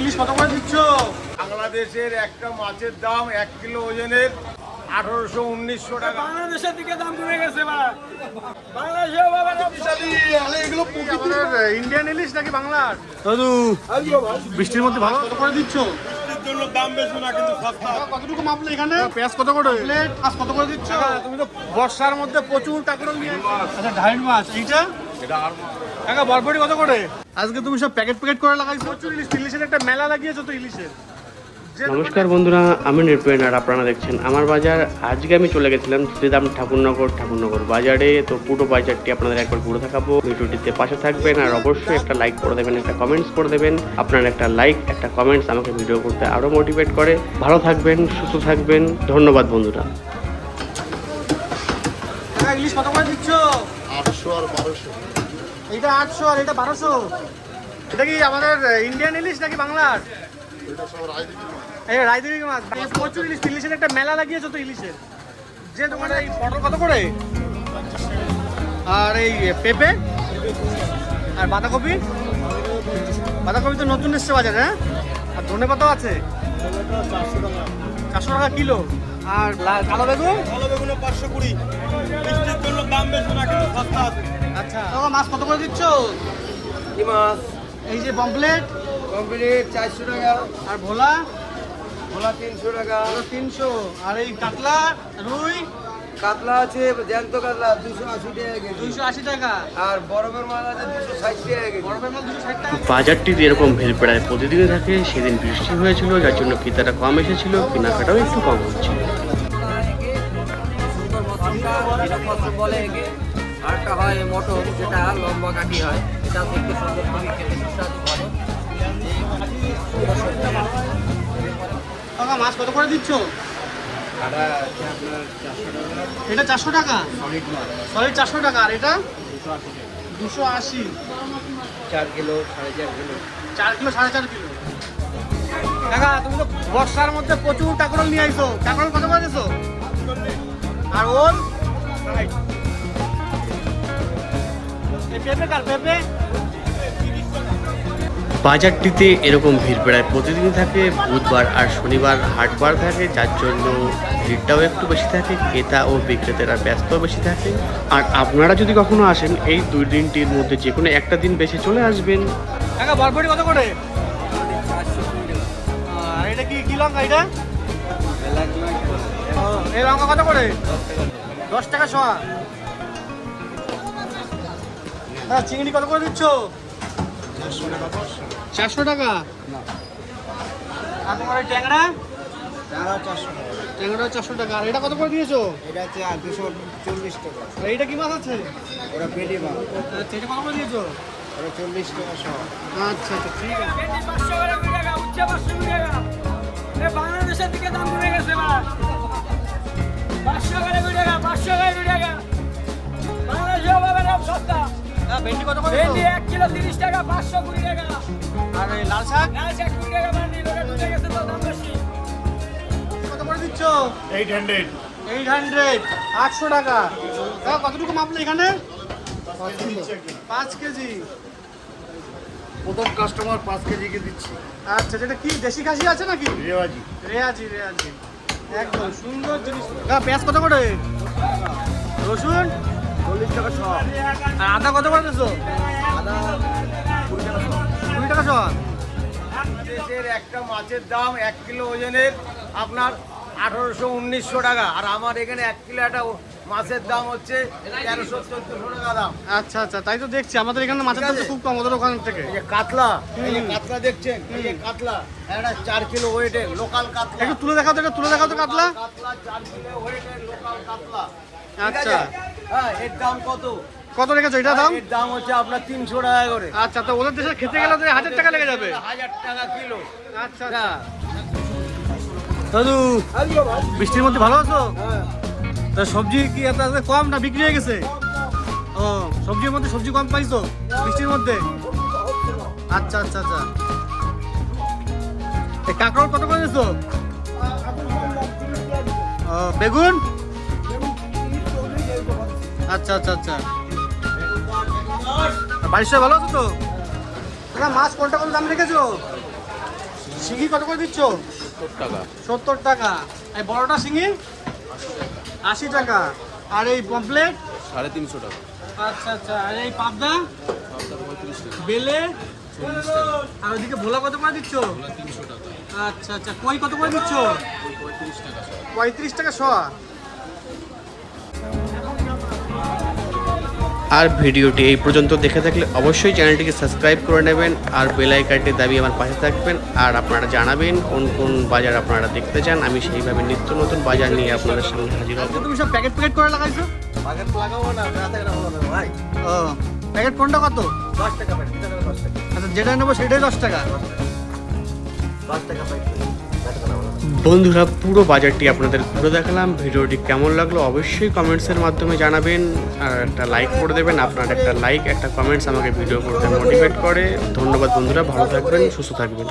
ইলিশ কত করে দিচ্ছ? বাংলাদেশের একটা মাছের দাম 1 কিলো ওজনের 1800-1900 টাকা। বাংলাদেশের দিকে দাম কমে গেছে বাংলাদেশেও এগুলো প্রকৃতির ইন্ডিয়ান ইলিশ নাকি বাংলার? দাদু বৃষ্টির মধ্যে ভালো কত করে দিচ্ছ? জন্য দাম বেশি না কিন্তু সস্তা। কতটুকু মাপলে এখানে? পেঁয়াজ কত করে? প্লেট মাছ কত করে দিচ্ছ? তুমি তো বর্ষার মধ্যে প্রচুর টাকা নিয়ে। আচ্ছা ঢাইট মাছ এইটা? এটা আর টাকা বরবটি কত করে? আজকে তুমি সব প্যাকেট করে লাগাইছো প্রচুর ইলিশ। ইলিশের একটা মেলা লাগিয়েছো তো ইলিশের। নমস্কার বন্ধুরা, আমি নির্পেন আর আপনারা দেখছেন আমার বাজার। আজকে আমি চলে গেছিলাম শ্রীরাম ঠাকুরনগর বাজারে। তো পুরো বাজারটি আপনাদের একবার ঘুরে দেখাবো। ভিডিওটিতে পাশে থাকবেন আর অবশ্যই একটা লাইক করে দেবেন, একটা কমেন্টস করে দেবেন। আপনার একটা লাইক একটা কমেন্টস আমাকে ভিডিও করতে আরো মোটিভেট করে। ভালো থাকবেন, সুস্থ থাকবেন, ধন্যবাদ বন্ধুরা। ইলিশ কত করে দিচ্ছ? 800 আর 1200। এইটা 800 আর এটা 1200। এটা কি আমাদের ইন্ডিয়ান ইলিশ নাকি বাংলার? এটা সব রাজনীতি। এই রায়দিঘি মাছ প্রচুর ইলিশ। ইলিশের একটা মেলা লাগিয়েছো তো ইলিশের। যে তোমার এই পটল কত করে? আর এই পেঁপে আর বাঁধাকপি? বাঁধাকপি তো নতুন এসছে বাজারে, হ্যাঁ? আর ধনে পাতাও আছে 400 টাকা কিলো। আর কালো বেগুন? কালো বেগুনে 520। বৃষ্টির জন্য দাম বেশি না কিন্তু সস্তা আছে। আচ্ছা মাছ কত করে দিচ্ছ? কি মাছ? এই যে পমপ্লেট কমপ্লিট 400 টাকা। আর ভোলা? ভোলা 300 টাকা। 300। আর এই কাতলা রুই? কাতলা আছে, জ্যান্ত কাতলা 280 টাকা কেজি। 280 টাকা। আর বরফের মাছ আছে 260 টাকা কেজি। বরফের মাছ 260 টাকা। বাজারটিতে এরকম ভিড় প্রায় প্রতিদিনই থাকে। সেদিন বৃষ্টি হয়েছিল, যার জন্য ক্রেতারা কম এসেছিল, কেনাকাটাও একটু কম হচ্ছিল। বলে একে আরেকটা হয় মটন, যেটা লম্বা কাঠি হয়, এটা দেখতে সুন্দর, খুবই খেতে সুস্বাদু ভালো। কাকা মাছ কত করে দিচ্ছ? এটা 400 টাকা সলিড 400 টাকা। আর এটা 280। 4 কিলো 4.5 কিলো। 4 kilo 4.5 kilo. কাকা তুমি তো বর্ষার মধ্যে প্রচুর কাঁকরোল নিয়ে আইছো। কাঁকরোল কত করে দিছো? আর ওল? এই পেঁপে কার পেঁপে? বাজারটিতে এরকম ভিড় প্রায় প্রতিদিনই থাকে। বুধবার আর শনিবার হাটবার থাকে, যার জন্য ভিড়টাও একটু বেশি থাকে। ক্রেতা ও বিক্রেতারা ব্যস্ত বেশি থাকে। আর আপনারা যদি কখনো আসেন, এই 2 দিনটির মধ্যে যে কোনো একটা দিন বেশি চলে আসবেন। কাকা বরবটি কত করে? আর এটা কি লঙ্কা এটা? এই লঙ্কা কত করে? 10 টাকা শোয়া। চিংড়ি কত করে দিচ্ছ? 400 টাকা। আর তোমার ওই ট্যাংরা? ট্যাংরা 400 টাকা। আর এটা কত করে দিয়েছো? এটা আছে 240 টাকা। আর এইটা কি মাছ আছে? ওটা পেটি মাছ, আচ্ছা এটা কত করে দিয়েছো? ওটা 40 টাকা সহ। আচ্ছা ঠিক আছে। বাংলাদেশের দিকে দাম কমে গেছে 500 টাকা। বাংলাদেশেও দাম সস্তা। ভেন্ডি কত করে ভেন্ডি দিচ্ছ? 1 কিলো 30 টাকা, 520 টাকা। আর এই লাল শাক লাল শাক 20 টাকা বান্ডিল, ওটা ঢুকে গেছে তো দাম বেশি। কত করে দিচ্ছ? 800। 800 800 টাকা। কতটুকু মাপলে এখানে? 5 কেজি। প্রথম কাস্টমার 5 কেজি কে দিচ্ছি। আচ্ছা যেটা কি দেশি খাসি আছে নাকি? রেওয়াজি। রেয়াজি একদম সুন্দর জিনিস। পেঁয়াজ কত করে? রসুন 40 টাকা সহ। আর আদা কত করে দিচ্ছ? আদা 20 টাকা শোয়া। বাংলাদেশের একটা মাছের দাম 1 কিলো ওজনের আপনার 1800-1900 টাকা। আর আমার এখানে 1 কিলো একটা মাছের দাম হচ্ছে 1300-1400 টাকা দাম। আচ্ছা তাই তো দেখছি আমাদের এখানে মাছের দাম তো খুব কম ওদের ওখান থেকে। এই যে কাতলা, এই যে কাতলা দেখছেন, এই যে কাতলা একটা 4 কিলো ওয়েটের লোকাল কাতলা। একটু তুলে দেখাও তো কাতলা। কাতলা 4 কিলো ওয়েটের লোকাল কাতলা। আচ্ছা হ্যাঁ, এর দাম কত? কত রেখেছো এটা দাম? এর দাম হচ্ছে আপনার 300 টাকা করে। আচ্ছা তো ওদের দেশে খেতে গেলে তো 1000 টাকা লেগে যাবে। 1000 টাকা কিলো। আচ্ছা হ্যাঁ। দাদু বৃষ্টির মধ্যে ভালো আছো? তা সবজি কি এত কম না বিক্রি হয়ে গেছে? ও সবজির মধ্যে সবজি কম পাইছো বৃষ্টির মধ্যে? আচ্ছা এই কাঁকরোল কত করে দিছো? বেগুন? আচ্ছা বাড়ির সবাই ভালো আছো তো? মাছ কোনটা কত দাম রেখেছো? শিঙি কত করে দিচ্ছ? 70 টাকা। 70 টাকা। এই বড়টা শিঙি 80 টাকা। আর এই পমপ্লেট 350 টাকা। আচ্ছা আচ্ছা। আর এই পাবদা বেলে আর ওইদিকে ভোলা কত করে দিচ্ছ? 300 টাকা। আচ্ছা আচ্ছা। কই কত করে দিচ্ছ? 35 টাকা। 35 টাকা শোয়া। আর ভিডিওটি এই পর্যন্ত দেখে থাকলে অবশ্যই চ্যানেলটিকে সাবস্ক্রাইব করে নেবেন আর বেল আইকনটি দাবিয়ে আমার পাশে থাকবেন। আর আপনারা জানাবেন কোন কোন বাজার আপনারা দেখতে চান, আমি সেইভাবে নিত্য নতুন বাজার নিয়ে আপনাদের সামনে হাজির হব। তুমি সব প্যাকেট প্যাকেট করে লাগাইছো? বাগের লাগাবো না, রাতে লাগাবো না ভাই। ও প্যাকেট কোনটা কত? 10 টাকা প্যাকেট, 10 টাকা। আচ্ছা যেটা নেবো সেটাই 10 টাকা। 10 টাকা প্যাকেট। বন্ধুরা পুরো বাজারটি আপনাদের ঘুরে দেখালাম। ভিডিওটি কেমন লাগলো অবশ্যই কমেন্টসের মাধ্যমে জানাবেন আর একটা লাইক করে দেবেন। আপনার একটা লাইক একটা কমেন্টস আমাকে ভিডিও করতে মোটিভেট করে। ধন্যবাদ বন্ধুরা, ভালো থাকবেন, সুস্থ থাকবেন।